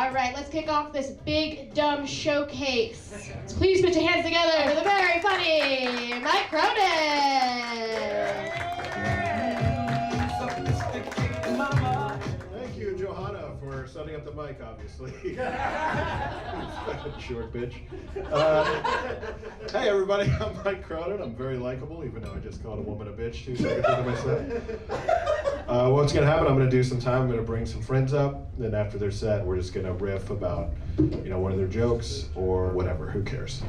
All right, let's kick off this big dumb showcase. So please put your hands together for the very funny Mike Cronin. Thank you, Johanna, for setting up the mic, obviously. Short bitch. Hey, everybody, I'm Mike Cronin. I'm very likable, even though I just called a woman a bitch 2 seconds into my set. What's going to happen, I'm going to do some time. I'm going to bring some friends up. Then after their set, we're just going to riff about, one of their jokes or whatever. Who cares?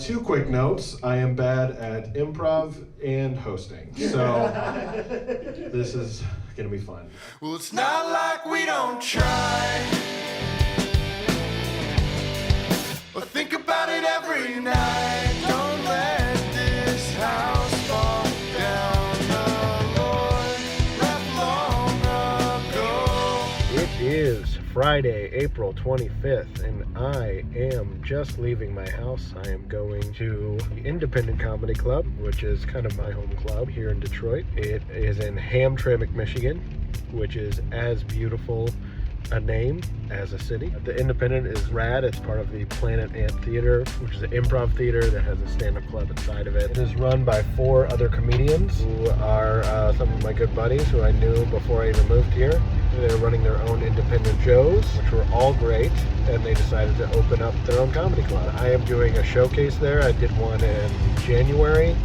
2 quick notes. I am bad at improv and hosting. So this is going to be fun. Well, it's not like we don't try, but think about it every night. Don't let this house fall down. The Lord left long ago. It is Friday, April 25th, and I am just leaving my house. I am going to the Independent Comedy Club, which is kind of my home club here in Detroit. It is in Hamtramck, Michigan, which is as beautiful a name as a city. The Independent is rad. It's part of the Planetant Theater, which is an improv theater that has a stand-up club inside of it. It is run by 4 other comedians who are some of my good buddies who I knew before I even moved here. They're running their own independent shows, which were all great, and they decided to open up their own comedy club. I am doing a showcase there. I did one in January.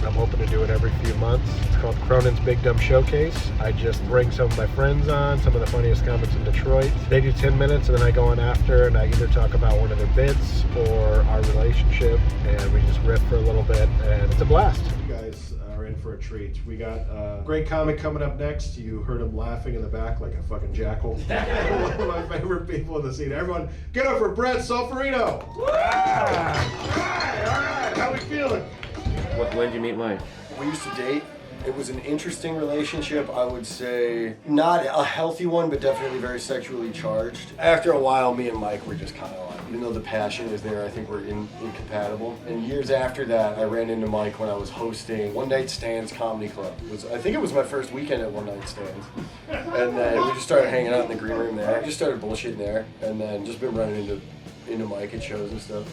I'm hoping to do it every few months. It's called Cronin's Big Dumb Showcase. I just bring some of my friends on, some of the funniest comics in Detroit. They do 10 minutes and then I go on after and I either talk about one of their bits or our relationship, and we just riff for a little bit, and it's a blast. You guys are in for a treat. We got a great comic coming up next. You heard him laughing in the back like a fucking jackal. One of my favorite people in the scene. Everyone, get up for Brett Solferino. All right, how we feeling? When did you meet Mike? We used to date. It was an interesting relationship, I would say. Not a healthy one, but definitely very sexually charged. After a while, me and Mike were just kind of like, even though the passion is there, I think we're incompatible. And years after that, I ran into Mike when I was hosting One Night Stands Comedy Club. I think it was my first weekend at One Night Stands. And then we just started hanging out in the green room there. I just started bullshitting there, and then just been running into Mike at shows and stuff.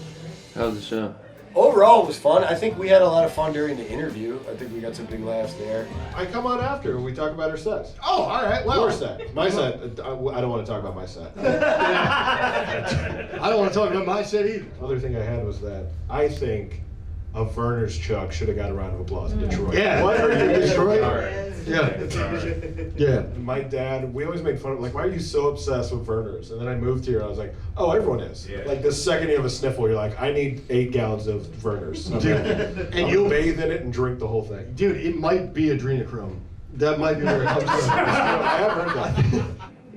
How was the show? Overall, it was fun. I think we had a lot of fun during the interview. I think we got some big laughs there. I come on after and we talk about our sets. Oh, all right. Well, your set. My set. I don't want to talk about my set. I don't want to talk about my set either. Other thing I had was that I think a Werner's Chuck should have got a round of applause in Detroit. Yeah. What are you in Detroit? Yeah. Yeah. My dad, we always made fun of, like, why are you so obsessed with Werner's? And then I moved here and I was like, oh, everyone is. Yeah. Like, the second you have a sniffle, you're like, I need 8 gallons of Werner's. Dude, and you'll bathe in it and drink the whole thing. Dude, it might be adrenochrome. That might be where it comes from. I have heard that.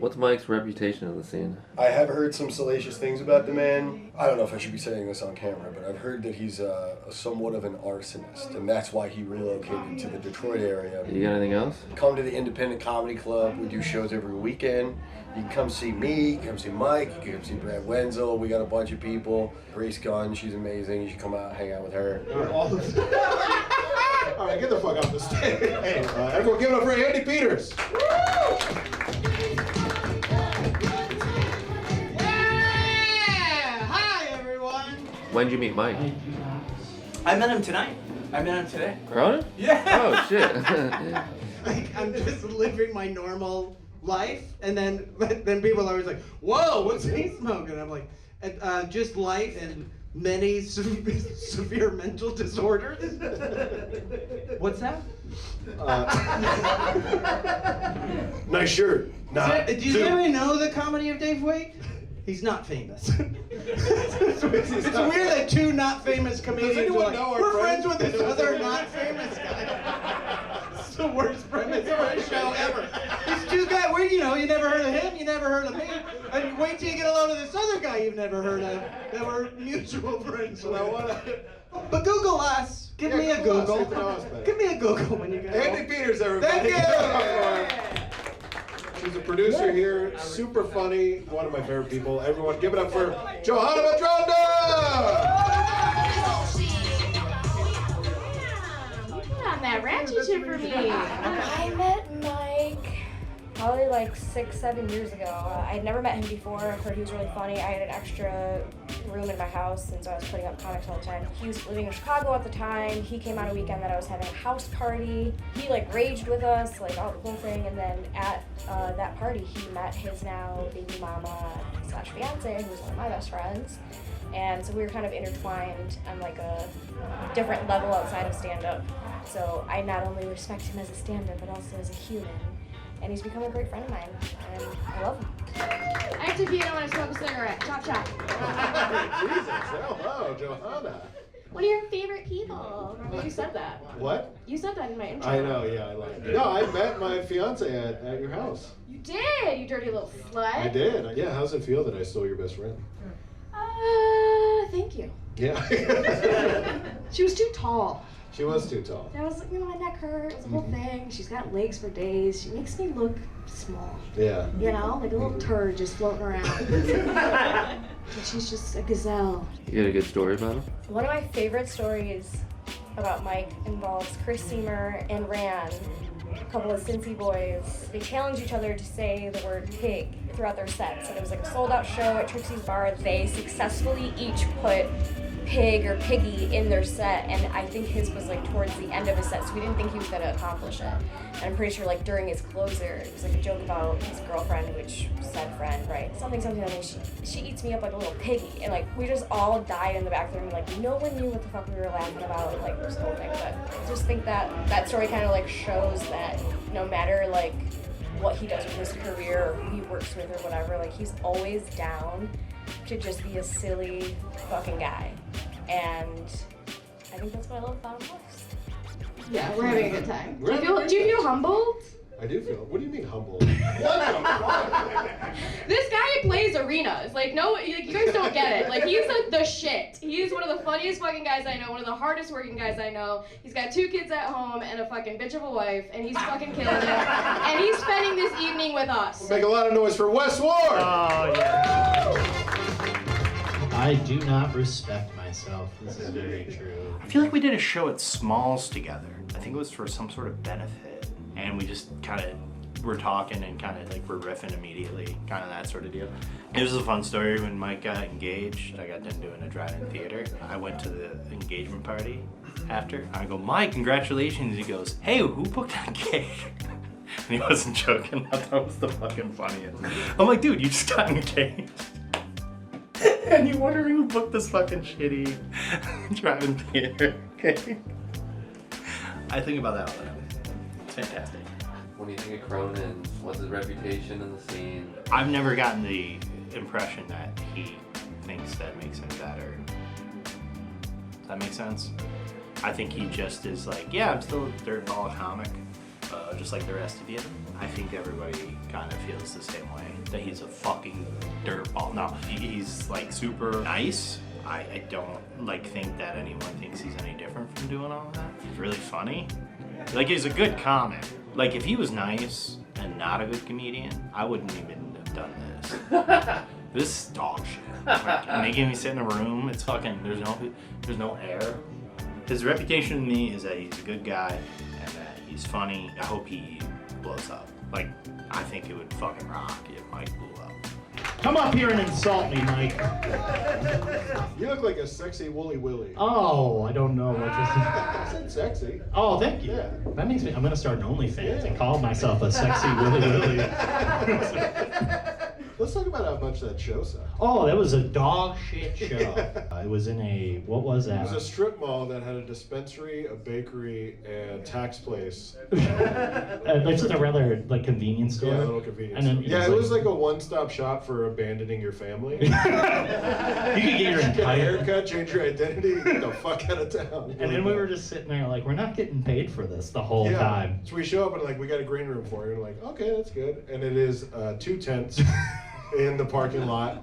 What's Mike's reputation in the scene? I have heard some salacious things about the man. I don't know if I should be saying this on camera, but I've heard that he's somewhat of an arsonist, and that's why he relocated to the Detroit area. You got anything else? Come to the Independent Comedy Club. We do shows every weekend. You can come see me, come see Mike, you can come see Brad Wenzel. We got a bunch of people. Grace Gunn, she's amazing. You should come out and hang out with her. All right, get the fuck off the stage. Hey, everyone give it up for Andy Peters. When did you meet Mike? I met him tonight. I met him today. Cronin? Yeah. Oh, shit. Like, I'm just living my normal life, and then people are always like, whoa, what's he smoking? I'm like, just life and many severe mental disorders. What's that? Nice shirt. Do you really know the comedy of Dave Waite? He's not famous. It's weird that 2 not famous comedians are like, we're friends with this other not famous guy. It's the worst premise for a show ever. These 2 guys, you never heard of him, you never heard of me. And wait till you get a load of this other guy you've never heard of that we're mutual friends with. But Google us. Give me a Google. Give me a Google when you get home. Andy Peters, everybody. Thank you. She's a producer here, super funny, one of my favorite people. Everyone give it up for Johanna Medranda! Put on that ratchet shit for me. I met Mike probably like 6-7 years ago. I had never met him before. I heard he was really funny. I had an extra room in my house, and so I was putting up comics all the time. He was living in Chicago at the time. He came on a weekend that I was having a house party. He like raged with us, like all the whole thing, and then at that party he met his now baby mama / fiance, who was one of my best friends. And so we were kind of intertwined on like a different level outside of stand-up. So I not only respect him as a stand-up, but also as a human. And he's become a great friend of mine, and I love him. I have to pee and I want to smoke a cigarette. Chop, chop. Jesus, hello, Johanna. One of your favorite people. Remember you said that. What? You said that in my intro. I know, yeah, I like it. No, I met my fiance at your house. You did, you dirty little slut. I did. Yeah, how's it feel that I stole your best friend? Thank you. Yeah. She was too tall. She was too tall. I was like, my neck hurt. It was a whole thing. She's got legs for days. She makes me look small. Yeah. You know, like a little turd just floating around. And she's just a gazelle. You got a good story about him? One of my favorite stories about Mike involves Chris Seamer and Ran, a couple of Cincy boys. They challenged each other to say the word pig throughout their sets. And it was like a sold out show at Trixie's Bar. They successfully each put pig or piggy in their set, and I think his was like towards the end of his set, so we didn't think he was gonna accomplish it. And I'm pretty sure like during his closer, it was like a joke about his girlfriend, which said friend, right? Something, she eats me up like a little piggy, and like we just all died in the bathroom, like no one knew what the fuck we were laughing about, like this whole thing. But I just think that story kind of like shows that no matter like what he does with his career or who he works with or whatever, like he's always down to just be a silly fucking guy. And I think that's what I love about him most. Yeah, we're having a good time. Do you feel humbled? I do feel. What do you mean humble? What the fuck? This guy plays arenas. Like, no, like, you guys don't get it. Like, he's the shit. He's one of the funniest fucking guys I know, one of the hardest working guys I know. He's got 2 kids at home and a fucking bitch of a wife, and he's fucking killing it. And he's spending this evening with us. Make a lot of noise for Wes Ward! Oh, yeah. I do not respect myself. This is very true. I feel like we did a show at Smalls together. I think it was for some sort of benefit. And we just kind of were talking and kind of like we're riffing immediately, kind of that sort of deal. It was a fun story when Mike got engaged. I got done doing a drive-in theater. I went to the engagement party after. I go, Mike, congratulations. He goes, hey, who booked that cake? And he wasn't joking. I thought it was the fucking funniest. I'm like, dude, you just got engaged. And you wondering who booked this fucking shitty drive-in theater, okay? I think about that all the time. It's fantastic. What do you think of Cronin? What's his reputation in the scene? I've never gotten the impression that he thinks that makes him better. Does that make sense? I think he just is like, yeah, I'm still a dirtball comic, just like the rest of you. I think everybody kind of feels the same way, that he's a fucking dirtball. No, he's like super nice. I don't like think that anyone thinks he's any different from doing all of that. He's really funny. Like, he's a good comic. Like, if he was nice and not a good comedian, I wouldn't even have done this. This is dog shit. Like, making me sit in a room, it's fucking, there's no air. His reputation to me is that he's a good guy and that he's funny. I hope he blows up. Like, I think it would fucking rock if Mike blew up. Come up here and insult me, Mike. You look like a sexy woolly willy. Oh, I don't know what this is. I said sexy. Oh, thank you. Yeah. That makes me, I'm gonna start an OnlyFans and call myself a sexy willy willy. Let's talk about how much that show sucked. Oh, that was a dog shit show. It was in a, what was that? It was a strip mall that had a dispensary, a bakery, and a tax place. It's a rather like convenience store. Yeah, a little convenience And then store. Yeah, it was like a one-stop shop for abandoning your family. You could get your get a entire haircut, change your identity, get the fuck out of town. And then we were just sitting there like, we're not getting paid for this the whole time. So we show up and like, we got a green room for you. And we're like, okay, that's good. And it is 2 tents in the parking lot.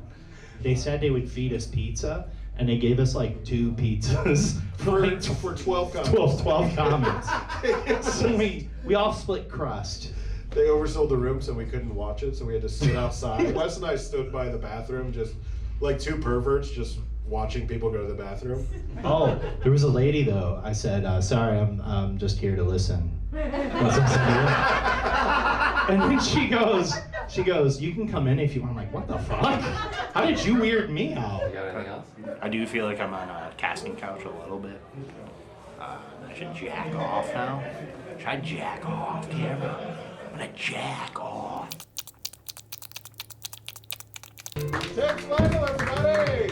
They said they would feed us pizza, and they gave us like 2 pizzas for 12 comics. 12 comics. So we all split crust. They oversold the room so we couldn't watch it, so we had to sit outside. Wes and I stood by the bathroom, just like 2 perverts, just watching people go to the bathroom. Oh, there was a lady though. I said, sorry, I'm just here to listen. And so I said, "Yeah." And then she goes, "You can come in if you want." I'm like, what the fuck? How did you weird me out? You got anything else? I do feel like I'm on a casting couch a little bit. I should jack off now. Should I jack off, camera? I'm gonna jack off. Slagel, everybody!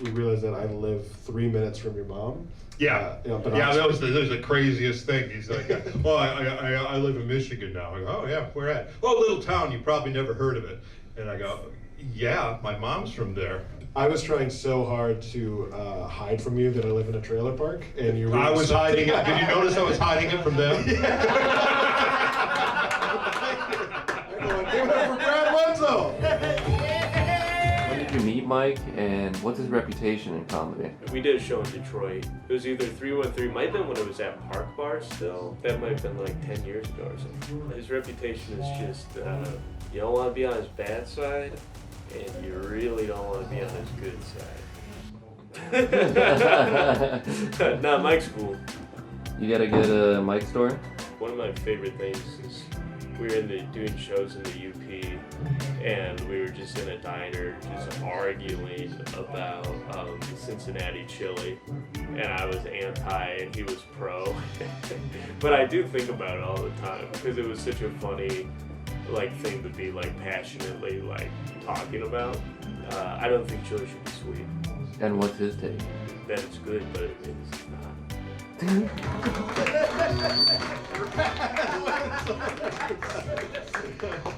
We realized that I live 3 minutes from your mom. Yeah, that was the craziest thing. He's like, well, I live in Michigan now. I go, oh yeah, where at? Oh, a little town, you probably never heard of it. And I go, yeah, my mom's from there. I was trying so hard to hide from you that I live in a trailer park, and you. I was hiding it. Did you notice I was hiding it from them? Give it up for Brad Wenzel! When did you meet Mike, and what's his reputation in comedy? We did a show in Detroit. It was either 313, might have been when it was at Park Bar still. That might have been like 10 years ago or something. His reputation is just, you don't want to be on his bad side, and you really don't want to be on his good side. Nah, Mike's cool. You got a good Mike story? One of my favorite things is we were doing shows in the UP, and we were just in a diner just arguing about Cincinnati chili, and I was anti and he was pro. But I do think about it all the time because it was such a funny thing to be passionately talking about. I don't think chili should be sweet. And what's his take? That it's good, but it's not.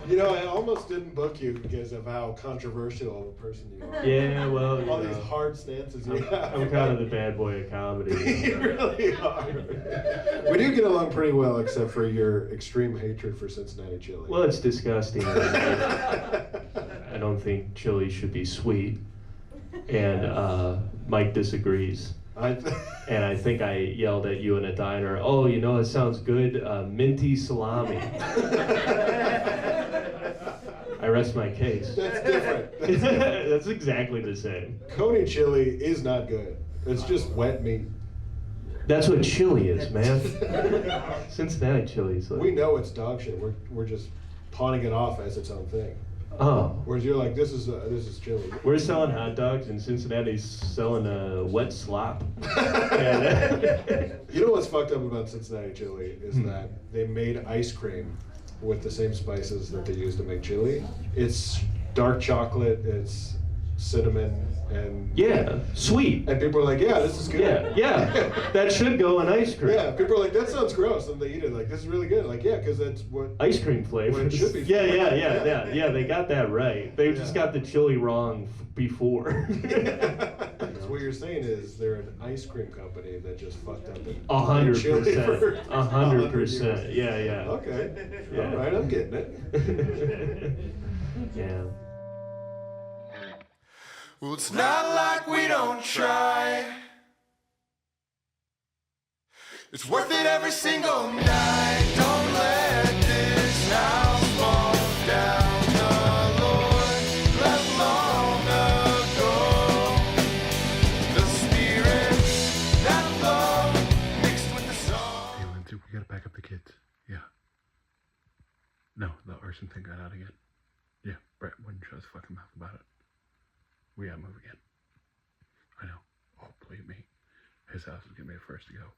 You know, I almost didn't book you because of how controversial of a person you are. Yeah, well, all these hard stances you have. I'm kind of the bad boy of comedy. You really are. We do get along pretty well, except for your extreme hatred for Cincinnati chili. Well, it's disgusting. I don't think chili should be sweet, and Mike disagrees. And I think I yelled at you in a diner, "Oh, you know, it sounds good, minty salami." I rest my case. That's different. That's exactly the same. Coney chili is not good. It's just wet meat. That's what chili is, man. Cincinnati chili is We know it's dog shit. We're just pawning it off as its own thing. Oh. Whereas you're like, this is chili. We're selling hot dogs, and Cincinnati's selling wet slop. You know what's fucked up about Cincinnati chili is that they made ice cream with the same spices that they use to make chili. It's dark chocolate, it's cinnamon, and sweet. And people are like, yeah, this is good. Yeah, that should go in ice cream. Yeah, people are like, that sounds gross, and they eat it like, this is really good. Like, yeah, because that's what ice cream flavor. It should be. Yeah. They got that right. They just got the chili wrong before. So what you're saying is they're an ice cream company that just fucked up. 100%. 100%. Yeah. Okay. Yeah. All right, I'm getting it. Yeah. Well, it's not like we don't try. It's worth it every single night. Don't let this house fall down. The Lord left long ago. The spirits that flow mixed with the song. Hey, Lindsay, we gotta pack up the kids. Yeah. No, the arson thing got out again. Yeah, Brett wouldn't shut his fucking mouth about it. We gotta move again. I know. Oh, believe me. His house is gonna be the first to go.